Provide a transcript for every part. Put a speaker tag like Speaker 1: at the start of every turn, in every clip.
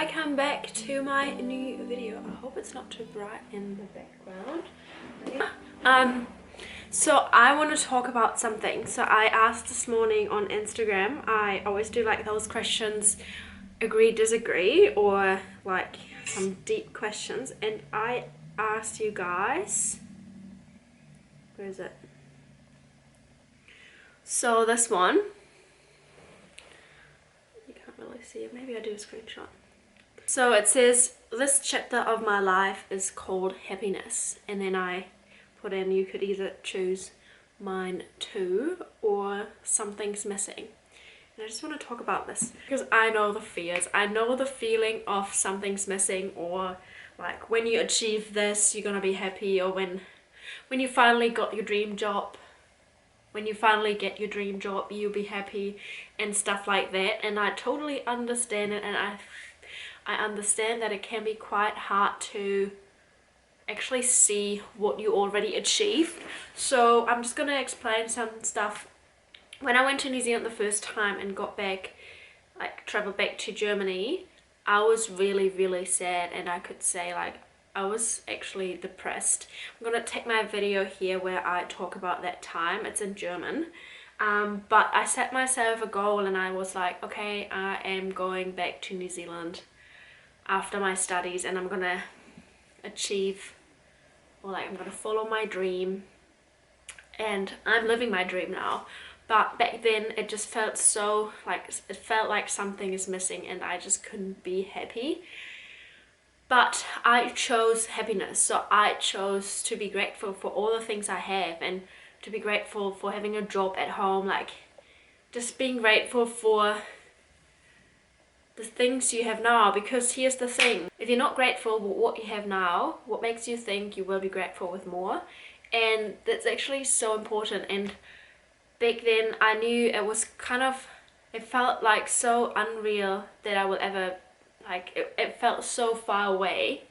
Speaker 1: welcome back to my new video. I hope it's not too bright in the background. So I want to talk about something. So I asked this morning on Instagram. I always do like those questions, agree, disagree, or like some deep questions, and I asked you guys, where is it? So this one, you can't really see it, maybe I do a screenshot. So it says, this chapter of my life is called happiness, and then I put in, you could either choose mine too or something's missing. And I just want to talk about this because I know the fears. I know the feeling of something's missing, or like when you achieve this you're gonna be happy, or when you finally got your dream job, when you finally get your dream job you'll be happy and stuff like that. And I totally understand it, and I understand that it can be quite hard to actually see what you already achieved. So I'm just gonna explain some stuff. When I went to New Zealand the first time and got back, like traveled back to Germany, I was really sad, and I could say like I was actually depressed. I'm gonna take my video here where I talk about that time. It's in German. But I set myself a goal, and I was like, okay, I am going back to New Zealand after my studies, and I'm gonna achieve, or like I'm gonna follow my dream, and I'm living my dream now. But back then it just felt so like, it felt like something is missing, and I just couldn't be happy. But I chose happiness, so I chose to be grateful for all the things I have, and to be grateful for having a job at home, like just being grateful for the things you have now. Because here's the thing, if you're not grateful for what you have now, what makes you think you will be grateful with more? And that's actually so important. And back then I knew it was kind of, it felt like so unreal that I would ever, like it felt so far away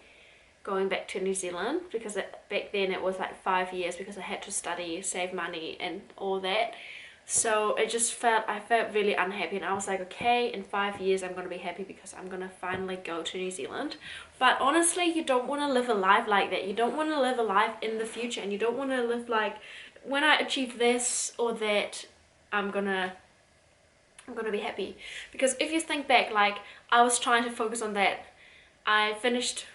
Speaker 1: going back to New Zealand, because back then it was like 5 years, because I had to study, save money and all that. So it just felt, I felt really unhappy, and I was like, okay, in 5 years I'm gonna be happy because I'm gonna finally go to New Zealand. But honestly, you don't want to live a life like that. You don't want to live a life in the future, and you don't want to live like, when I achieve this or that, I'm gonna be happy. Because if you think back, like I was trying to focus on that. I finished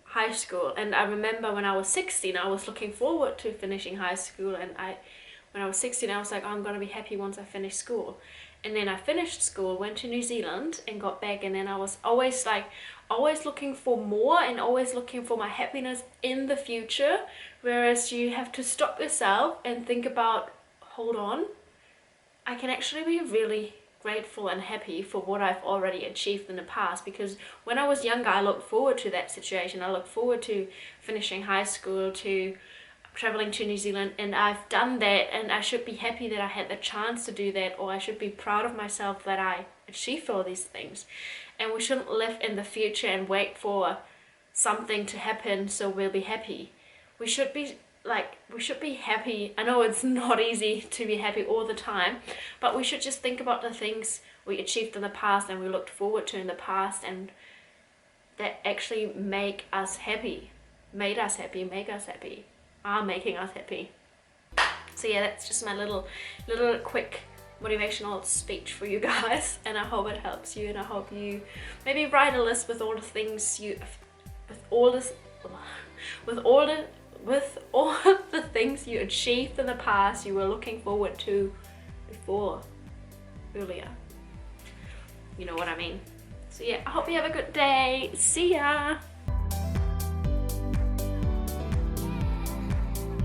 Speaker 1: high school, and I remember when I was 16 I was looking forward to finishing high school, and when I was 16 I was like, oh, I'm gonna be happy once I finish school. And then I finished school, went to New Zealand and got back, and then I was always looking for more, and always looking for my happiness in the future. Whereas you have to stop yourself and think about, hold on, I can actually be really grateful and happy for what I've already achieved in the past. Because when I was younger I looked forward to that situation. I looked forward to finishing high school, to traveling to New Zealand, and I've done that, and I should be happy that I had the chance to do that, or I should be proud of myself that I achieved all these things. And we shouldn't live in the future and wait for something to happen so we'll be happy. We should be happy. I know it's not easy to be happy all the time, but we should just think about the things we achieved in the past and we looked forward to in the past, and that actually make us happy, are making us happy. So yeah, that's just my little quick motivational speech for you guys, and I hope it helps you, and I hope you maybe write a list with all the things you, with all the things you achieved in the past, you were looking forward to earlier. You know what I mean? So yeah, I hope you have a good day. See ya!